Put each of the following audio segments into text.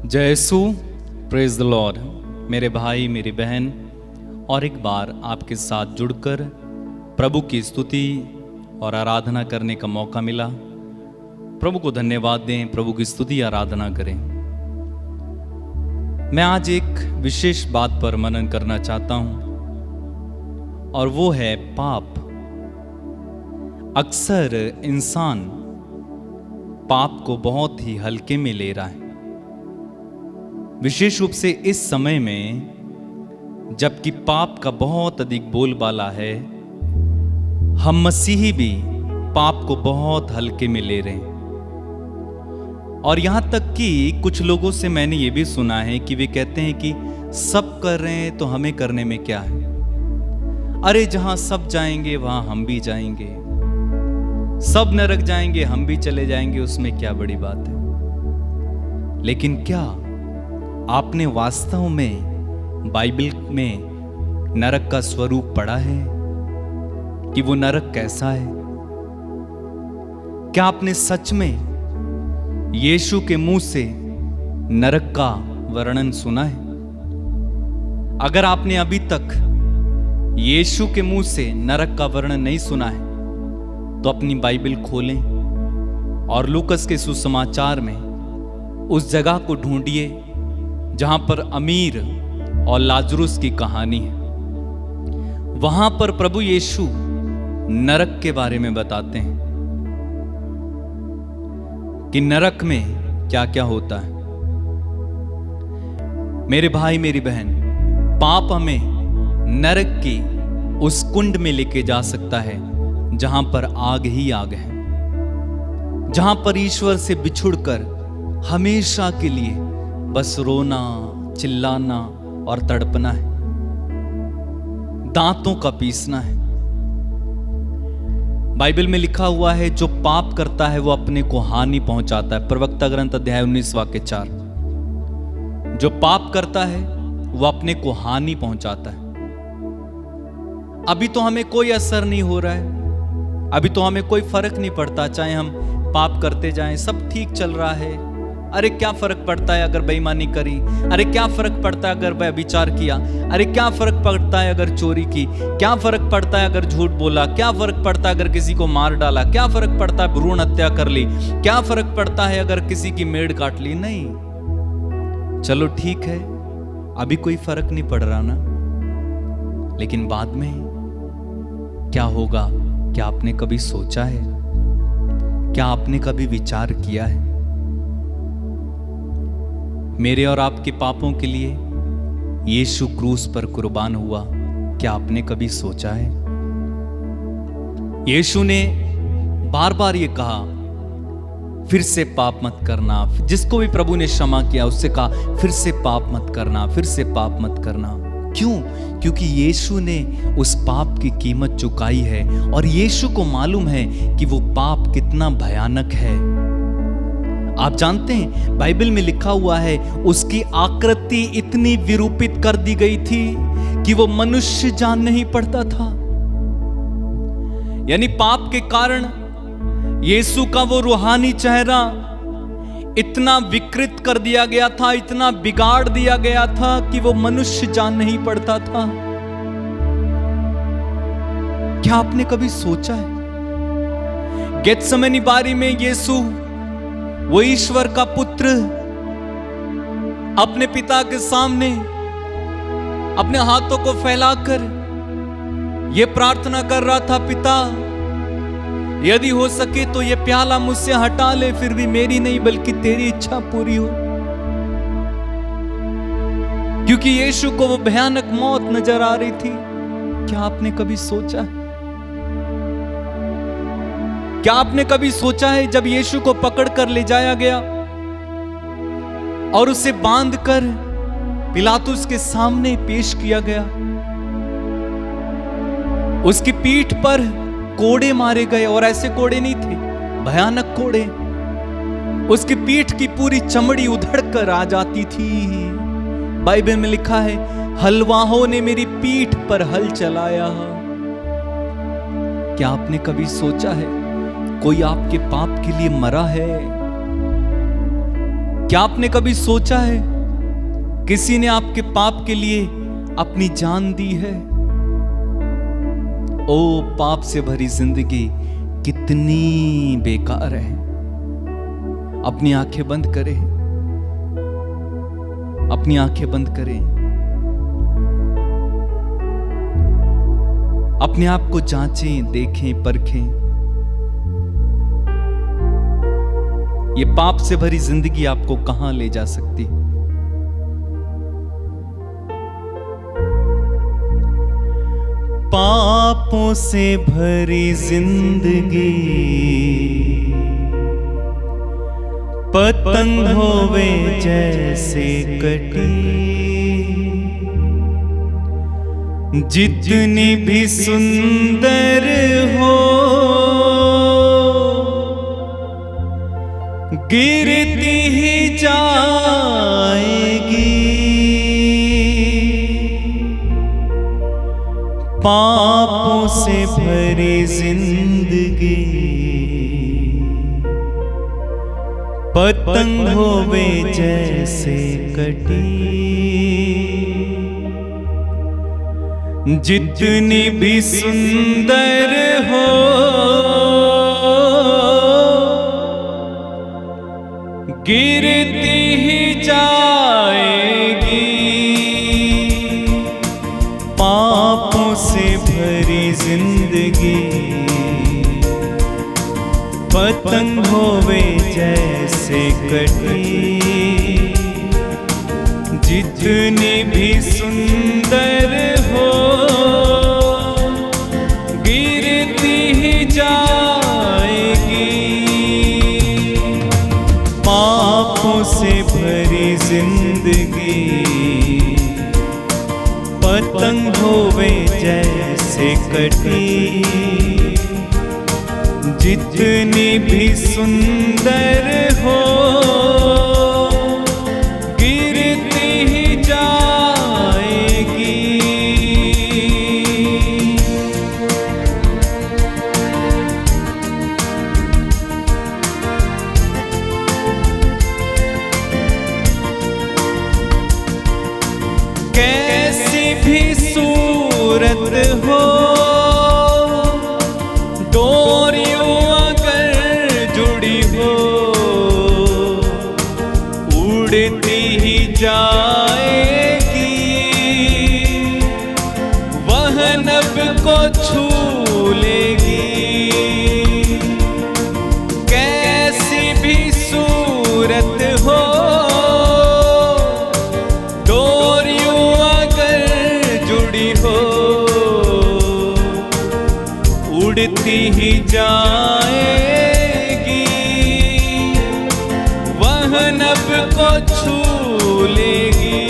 जय यीशु, praise the Lord. मेरे भाई मेरी बहन, और एक बार आपके साथ जुड़कर प्रभु की स्तुति और आराधना करने का मौका मिला। प्रभु को धन्यवाद दें, प्रभु की स्तुति आराधना करें। मैं आज एक विशेष बात पर मनन करना चाहता हूं, और वो है पाप। अक्सर इंसान पाप को बहुत ही हल्के में ले रहा है, विशेष रूप से इस समय में जबकि पाप का बहुत अधिक बोलबाला है। हम मसीही भी पाप को बहुत हल्के में ले रहे हैं, और यहां तक कि कुछ लोगों से मैंने ये भी सुना है कि वे कहते हैं कि सब कर रहे हैं तो हमें करने में क्या है। अरे जहां सब जाएंगे वहां हम भी जाएंगे, सब नरक जाएंगे हम भी चले जाएंगे, उसमें क्या बड़ी बात है। लेकिन क्या आपने वास्तव में बाइबल में नरक का स्वरूप पढ़ा है कि वो नरक कैसा है? क्या आपने सच में यीशु के मुंह से नरक का वर्णन सुना है? अगर आपने अभी तक यीशु के मुंह से नरक का वर्णन नहीं सुना है तो अपनी बाइबल खोलें और लूकस के सुसमाचार में उस जगह को ढूंढिए जहां पर अमीर और लाजरुस की कहानी है। वहां पर प्रभु यीशु नरक के बारे में बताते हैं कि नरक में क्या क्या होता है। मेरे भाई मेरी बहन, पाप हमें नरक की उस कुंड में लेके जा सकता है जहां पर आग ही आग है, जहां पर ईश्वर से बिछुड़कर हमेशा के लिए बस रोना, चिल्लाना और तड़पना है, दांतों का पीसना है। बाइबल में लिखा हुआ है जो पाप करता है वो अपने को हानि पहुंचाता है। प्रवक्ता ग्रंथ अध्याय 19 वाक्य 4। जो पाप करता है वो अपने को हानि पहुंचाता है। अभी तो हमें कोई असर नहीं हो रहा है, अभी तो हमें कोई फर्क नहीं पड़ता, चाहे हम पाप करते जाएं, सब ठीक चल रहा है। अरे क्या फर्क पड़ता है अगर बेईमानी करी, अरे क्या फर्क पड़ता है अगर व्यभिचार किया, अरे क्या फर्क पड़ता है अगर चोरी की, क्या फर्क पड़ता है अगर झूठ बोला, क्या फर्क पड़ता है अगर किसी को मार डाला, क्या फर्क पड़ता है भ्रूण हत्या कर ली, क्या फर्क पड़ता है अगर किसी की मेड़ काट ली। नहीं, चलो ठीक है, अभी कोई फर्क नहीं पड़ रहा ना, लेकिन बाद में क्या होगा? क्या आपने कभी सोचा है? क्या आपने कभी विचार किया है? मेरे और आपके पापों के लिए यीशु क्रूस पर कुर्बान हुआ, क्या आपने कभी सोचा है? यीशु ने बार बार ये कहा, फिर से पाप मत करना। जिसको भी प्रभु ने क्षमा किया उससे कहा, फिर से पाप मत करना, फिर से पाप मत करना। क्यों? क्योंकि यीशु ने उस पाप की कीमत चुकाई है, और यीशु को मालूम है कि वो पाप कितना भयानक है। आप जानते हैं बाइबल में लिखा हुआ है उसकी आकृति इतनी विरूपित कर दी गई थी कि वो मनुष्य जान नहीं पड़ता था। यानी पाप के कारण यीशु का वो रूहानी चेहरा इतना विकृत कर दिया गया था, इतना बिगाड़ दिया गया था कि वो मनुष्य जान नहीं पड़ता था। क्या आपने कभी सोचा है गेत्सेमनी बारी में यीशु, वो ईश्वर का पुत्र, अपने पिता के सामने अपने हाथों को फैलाकर ये प्रार्थना कर रहा था, पिता यदि हो सके तो ये प्याला मुझसे हटा ले, फिर भी मेरी नहीं बल्कि तेरी इच्छा पूरी हो। क्योंकि यीशु को वो भयानक मौत नजर आ रही थी। क्या आपने कभी सोचा है? क्या आपने कभी सोचा है जब यीशु को पकड़ कर ले जाया गया और उसे बांधकर पिलातुस के सामने पेश किया गया, उसकी पीठ पर कोड़े मारे गए, और ऐसे कोड़े नहीं थे, भयानक कोड़े। उसकी पीठ की पूरी चमड़ी उधड़ कर आ जाती थी। बाइबल में लिखा है, हलवाहों ने मेरी पीठ पर हल चलाया। क्या आपने कभी सोचा है कोई आपके पाप के लिए मरा है? क्या आपने कभी सोचा है किसी ने आपके पाप के लिए अपनी जान दी है? ओ पाप से भरी जिंदगी कितनी बेकार है। अपनी आंखें बंद करें, अपनी आंखें बंद करें, अपने आप को जांचें, देखें, परखें। ये पाप से भरी जिंदगी आपको कहां ले जा सकती? पापों से भरी जिंदगी पतंग होवे जैसे कटी, जितनी भी सुंदर हो गिरती ही जाएगी। पापों से भरी जिंदगी पतंग होवे जैसे कटी, जितनी भी सुंदर हो गिरती ही जाएगी। पापों से भरी जिंदगी पतंग होवे जैसे कटी, जितनी भी सुंदर हो गिरती ही जाएगी। पापों से भरी जिंदगी पतंग होवे जैसे कटी, जितनी भी सुंदर हो गिरती ही जाएगी। कैसी भी सूरत हो डोरियों अगर जुड़ी हो उड़ती ही जाएगी। वह नभ को छू लेगी। कैसी भी सूरत हो डोरियों अगर जुड़ी हो उड़ती ही जाएगी। वह नभ को छू लेगी।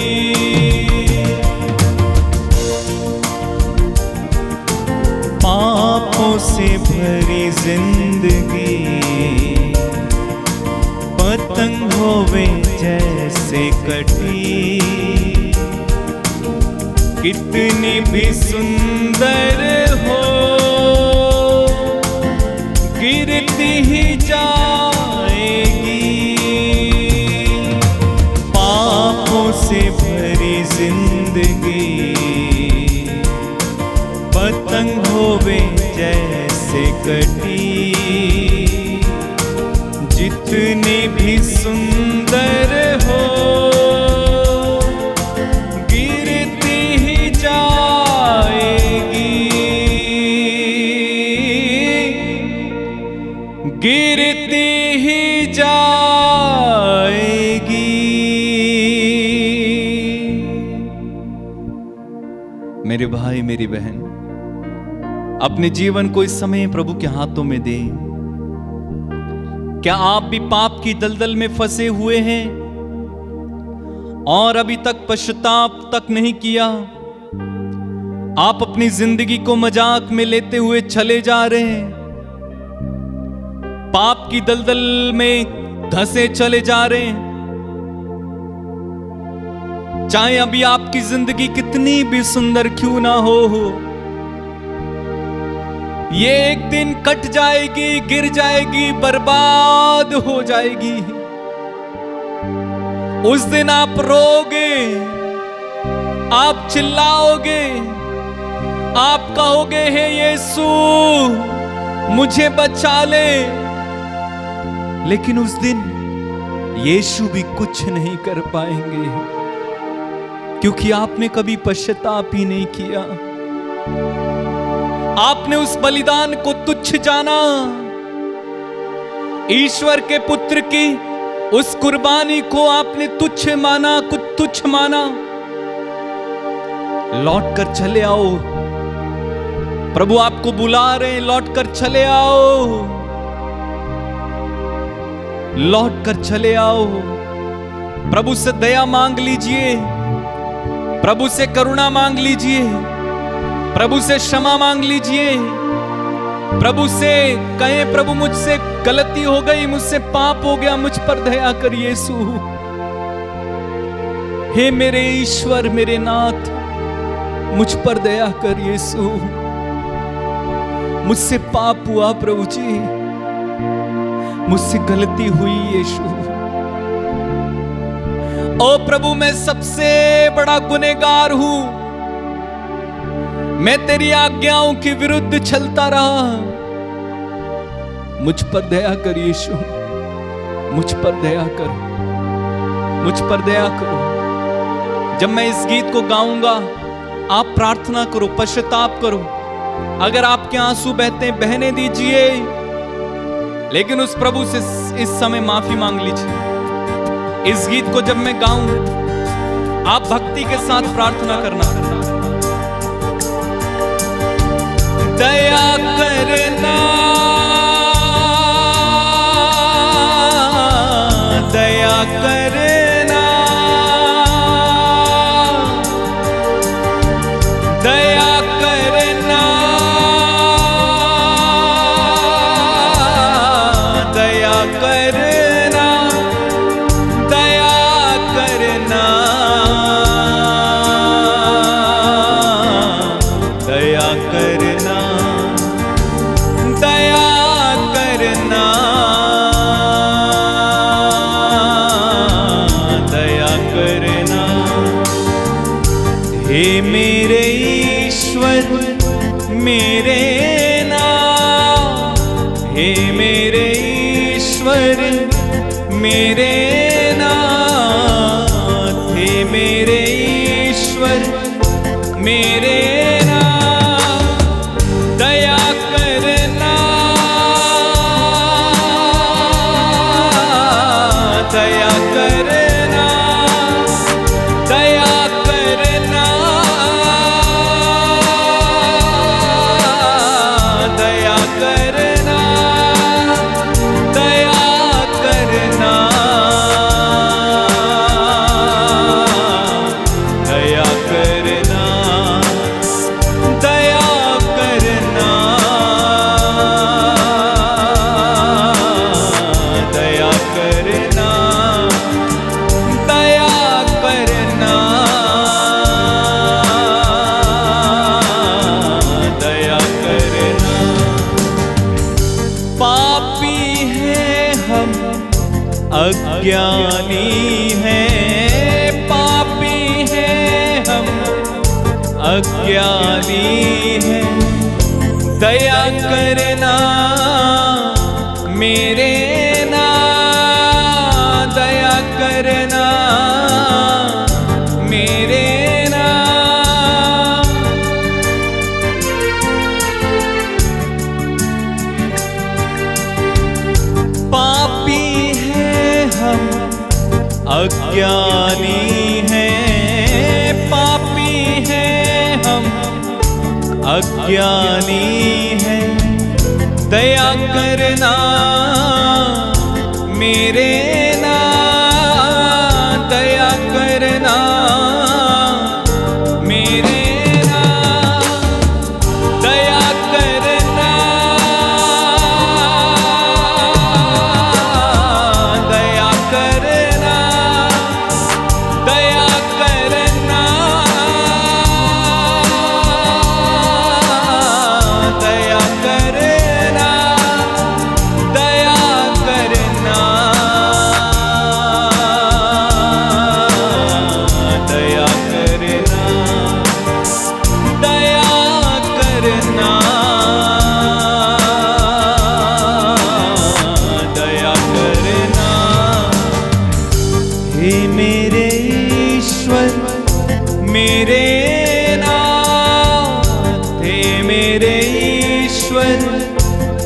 पापों से भरी जिंदगी पतंग होवे जैसे कटी, कितनी भी सुंदर हो गिरती ही जाएगी। पापों से भरी जिंदगी पतंग होवे जैसे कटी, जितनी भी सुंदर हो गिरती ही जाएगी। गिरती ही जाएगी। मेरे भाई मेरी बहन, अपने जीवन को इस समय प्रभु के हाथों में दें। क्या आप भी पाप की दलदल में फंसे हुए हैं और अभी तक पश्चाताप तक नहीं किया? आप अपनी जिंदगी को मजाक में लेते हुए चले जा रहे हैं, पाप की दलदल में धंसे चले जा रहे हैं। चाहे अभी आपकी जिंदगी कितनी भी सुंदर क्यों ना हो, ये एक दिन कट जाएगी, गिर जाएगी, बर्बाद हो जाएगी। उस दिन आप रोगे, आप चिल्लाओगे, आप कहोगे हे यीशु मुझे बचा ले। लेकिन उस दिन यीशु भी कुछ नहीं कर पाएंगे, क्योंकि आपने कभी पश्चाताप ही नहीं किया। आपने उस बलिदान को तुच्छ जाना, ईश्वर के पुत्र की उस कुर्बानी को आपने तुच्छ माना, कुछ तुच्छ माना। लौट कर चले आओ, प्रभु आपको बुला रहे हैं, लौट कर चले आओ, लौट कर चले आओ। प्रभु से दया मांग लीजिए, प्रभु से करुणा मांग लीजिए, प्रभु से क्षमा मांग लीजिए, प्रभु से कहें प्रभु मुझसे गलती हो गई, मुझसे पाप हो गया, मुझ पर दया कर यीशु। हे मेरे ईश्वर, मेरे नाथ, मुझ पर दया कर यीशु। मुझसे पाप हुआ प्रभु जी, मुझसे गलती हुई यीशु। ओ प्रभु मैं सबसे बड़ा गुनहगार हूं, मैं तेरी आज्ञाओं के विरुद्ध चलता रहा। मुझ पर दया कर यीशु, मुझ पर दया करो, मुझ पर दया करो। जब मैं इस गीत को गाऊंगा आप प्रार्थना करो, पश्चाताप करो। अगर आपके आंसू बहते हैं बहने दीजिए, लेकिन उस प्रभु से इस समय माफी मांग लीजिए। इस गीत को जब मैं गाऊं आप भक्ति के साथ प्रार्थना करना। दया करना, दया करना, दया करना, दया करना, दया करना, दया करना, दया करना, दया करना। हे मेरे ईश्वर मेरे नाथ, हे मेरे ईश्वर मेरे नाथ, हे मेरे ईश्वर मेरे नाथ, दया करना, दया करना, दया करना, दया करना, दया करना, दया करना, दया करना, दया करना, दया करना, दया करना। पापी हैं हम, अज्ञानी हैं, पापी हैं हम, अज्ञानी हैं। दया करना मेरे नाथ, दया करना मेरे नाथ। पापी हैं हम, अज्ञानी हैं, पापी हैं हम, अज्ञानी हैं। दया करना मेरे नाथ, दया करना मेरे नाथ, दया करना, दया करना, दया करना, दया करना, दया करना, मेरे ईश्वर मेरे नाथ, हे मेरे ईश्वर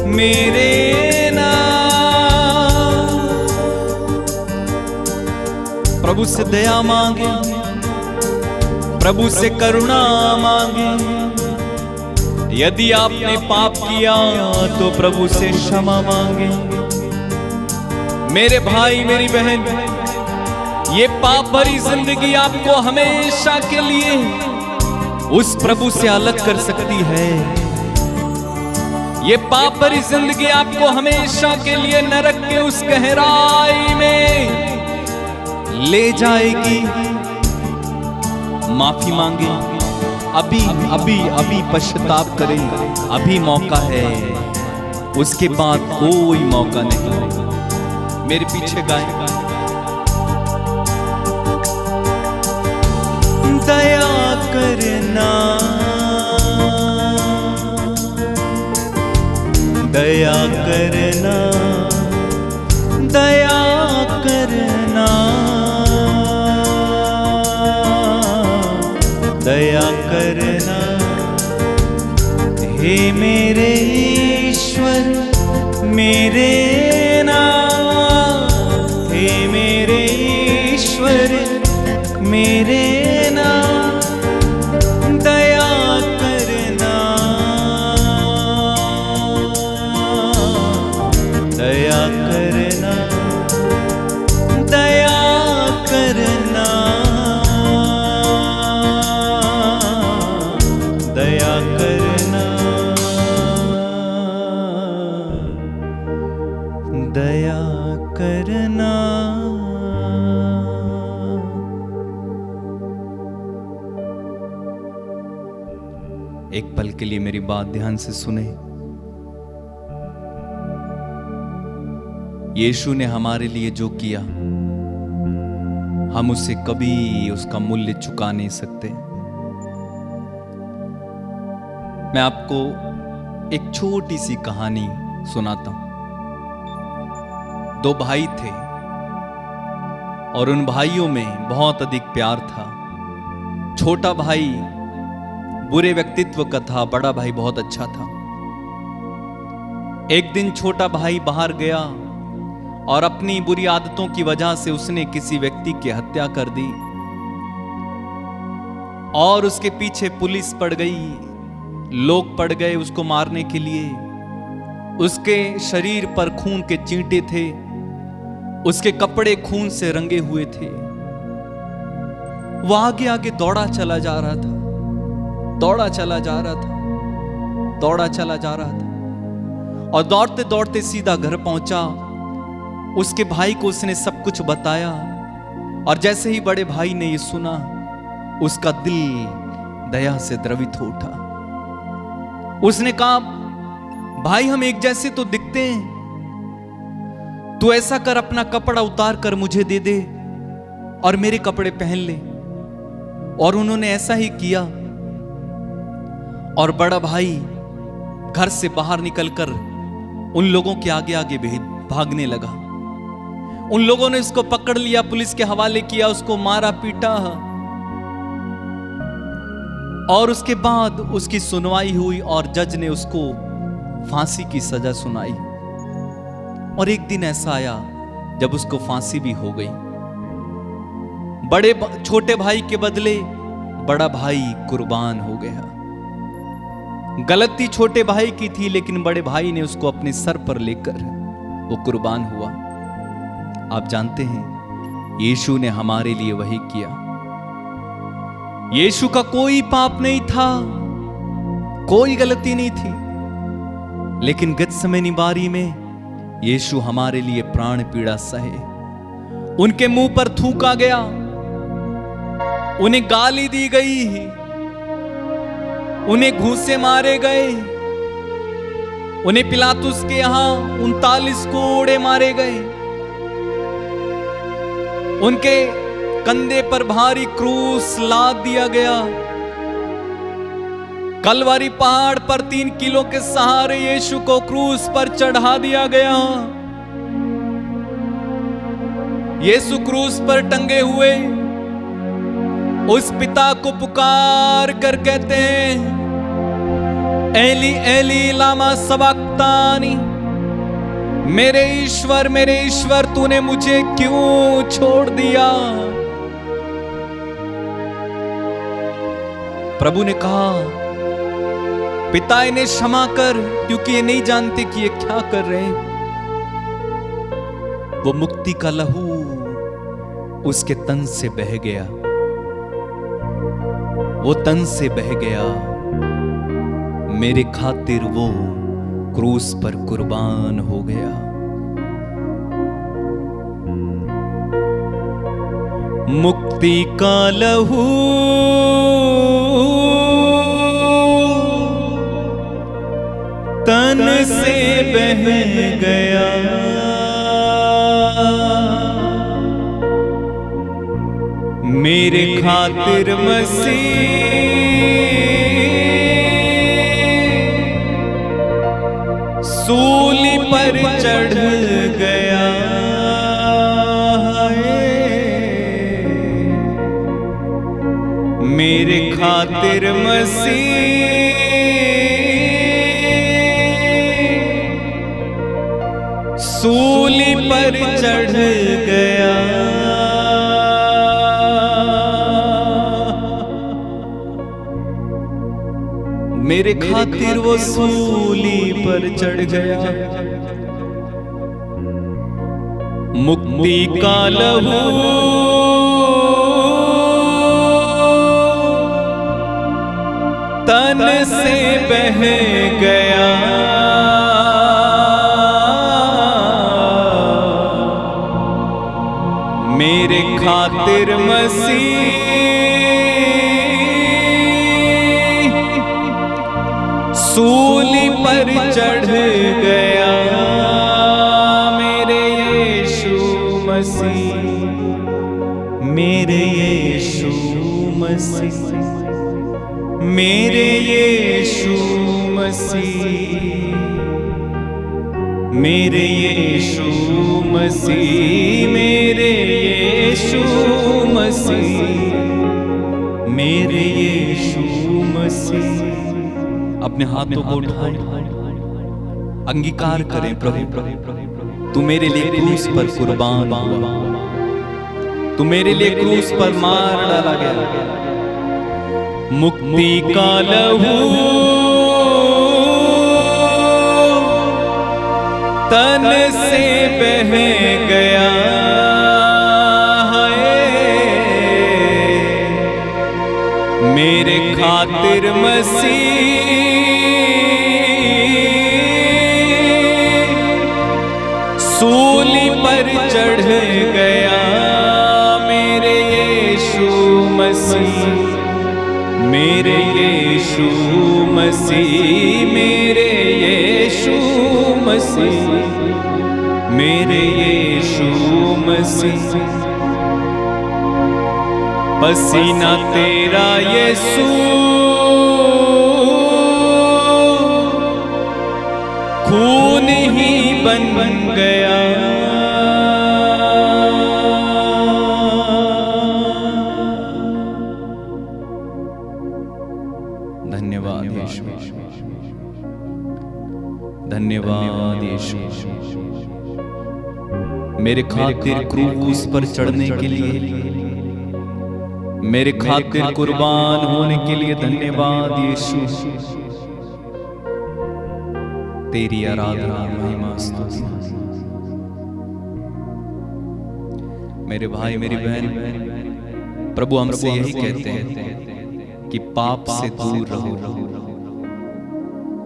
मेरे नाथ। प्रभु से दया मांगे, प्रभु से करुणा मांगे। यदि आपने पाप किया तो प्रभु से क्षमा मांगे। मेरे भाई मेरी बहन, ये पाप भरी जिंदगी आपको हमेशा के लिए उस प्रभु से अलग कर सकती है। ये पाप भरी जिंदगी आपको हमेशा के लिए नरक के उस गहराई में ले जाएगी। माफी मांगे, अभी अभी अभी पश्चाताप करें, अभी मौका है, उसके बाद कोई मौका नहीं। मेरे पीछे गाएं। दया करना, दया करना, दया करना, दया करना, हे मेरे ईश्वर मेरे नाथ, हे मेरे ईश्वर मेरे नाथ, दया करना, दया करना, दया करना, दया करना, दया करना। एक पल के लिए मेरी बात ध्यान से सुने। यीशु ने हमारे लिए जो किया, हम उसे कभी उसका मूल्य चुका नहीं सकते। मैं आपको एक छोटी सी कहानी सुनाता हूं। दो भाई थे और उन भाइयों में बहुत अधिक प्यार था। छोटा भाई बुरे व्यक्तित्व का था, बड़ा भाई बहुत अच्छा था। एक दिन छोटा भाई बाहर गया और अपनी बुरी आदतों की वजह से उसने किसी व्यक्ति की हत्या कर दी और उसके पीछे पुलिस पड़ गई, लोग पड़ गए उसको मारने के लिए। उसके शरीर पर खून के चींटे थे, उसके कपड़े खून से रंगे हुए थे। वो आगे आगे दौड़ा चला जा रहा था, दौड़ा चला जा रहा था, दौड़ा चला जा रहा था और दौड़ते दौड़ते सीधा घर पहुंचा। उसके भाई को उसने सब कुछ बताया और जैसे ही बड़े भाई ने ये सुना, उसका दिल दया से द्रवित हो उठा। उसने कहा, भाई हम एक जैसे तो दिखते हैं, तू ऐसा कर अपना कपड़ा उतार कर मुझे दे दे और मेरे कपड़े पहन ले। और उन्होंने ऐसा ही किया और बड़ा भाई घर से बाहर निकलकर उन लोगों के आगे आगे भागने लगा। उन लोगों ने उसको पकड़ लिया, पुलिस के हवाले किया, उसको मारा पीटा और उसके बाद उसकी सुनवाई हुई और जज ने उसको फांसी की सजा सुनाई। और एक दिन ऐसा आया जब उसको फांसी भी हो गई। छोटे भाई के बदले बड़ा भाई कुर्बान हो गया। गलती छोटे भाई की थी, लेकिन बड़े भाई ने उसको अपने सर पर लेकर वो कुर्बान हुआ। आप जानते हैं, यीशु ने हमारे लिए वही किया। यीशु का कोई पाप नहीं था, कोई गलती नहीं थी, लेकिन गेत्सेमनी बारी में यीशु हमारे लिए प्राण पीड़ा सहे। उनके मुंह पर थूका गया, उन्हें गाली दी गई, उन्हें घूंसे मारे गए, उन्हें पिलातुस के यहां 39 कोड़े मारे गए, उनके कंधे पर भारी क्रूस लाद दिया गया। कलवारी पहाड़ पर 3 किलो के सहारे यीशु को क्रूस पर चढ़ा दिया गया। यीशु क्रूस पर टंगे हुए उस पिता को पुकार कर कहते हैं, एली एली लामा सबक्तानी, मेरे ईश्वर तूने मुझे क्यों छोड़ दिया। प्रभु ने कहा, पिता इन्हें क्षमा कर, क्योंकि ये नहीं जानते कि ये क्या कर रहे हैं। वो मुक्ति का लहू उसके तन से बह गया, वो तन से बह गया। मेरे खातिर वो क्रूस पर कुर्बान हो गया। मुक्ति का लहू तन से बह गया, मेरे खातिर मसीह सूली पर चढ़ गया। मेरे खातिर मसीह सूली पर चढ़ गया। मेरे खातिर वो सूली पर चढ़ गया। मुक्ति का लहू तन से बह गया, मेरे खातिर मसीह सूली पर चढ़ गया। मेरे यीशु मसीह, मेरे यीशु मसीह, मेरे यीशु मसीह, मेरे यीशु मसीह, मेरे यीशु मसीह, मेरे यीशु मसीह। अपने हाथों को उठाएं, अंगीकार करें, प्रभु तू मेरे लिए क्रूस पर कुर्बान हुआ, तू मेरे लिए क्रूस पर मार डाला गया। मुक्ति का लहू तन से बह गया, मेरे खातिर मसीह सूली पर चढ़ गया। मेरे यीशु मसीह, मेरे यीशु मसीह, मेरे यीशु मसीह, मेरे यीशु मसीह। पसीना तेरा यीशु खून ही बन गया। धन्यवाद यीशु, धन्यवाद यीशु, मेरे खातिर क्रूस पर चढ़ने के लिए, मेरे खातिर कुर्बान होने के लिए धन्यवाद यीशु। तेरी आराधना महिमा स्तुति। मेरे भाई मेरी बहन, प्रभु हमसे यही कहते हैं कि पाप से दूर रहो,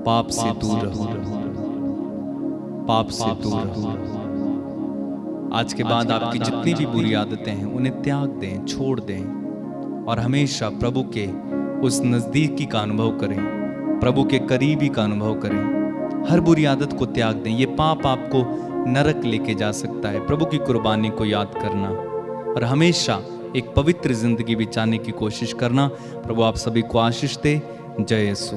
पाप से दूर रहो, पाप से दूर रहो। आज के बाद आपकी जितनी भी बुरी आदतें हैं उन्हें त्याग दें, छोड़ दें और हमेशा प्रभु के उस नजदीकी का अनुभव करें, प्रभु के करीबी का अनुभव करें। हर बुरी आदत को त्याग दें। ये पाप आपको नरक लेके जा सकता है। प्रभु की कुर्बानी को याद करना और हमेशा एक पवित्र जिंदगी बिताने की कोशिश करना। प्रभु आप सभी को आशीष दे। जय यीशु।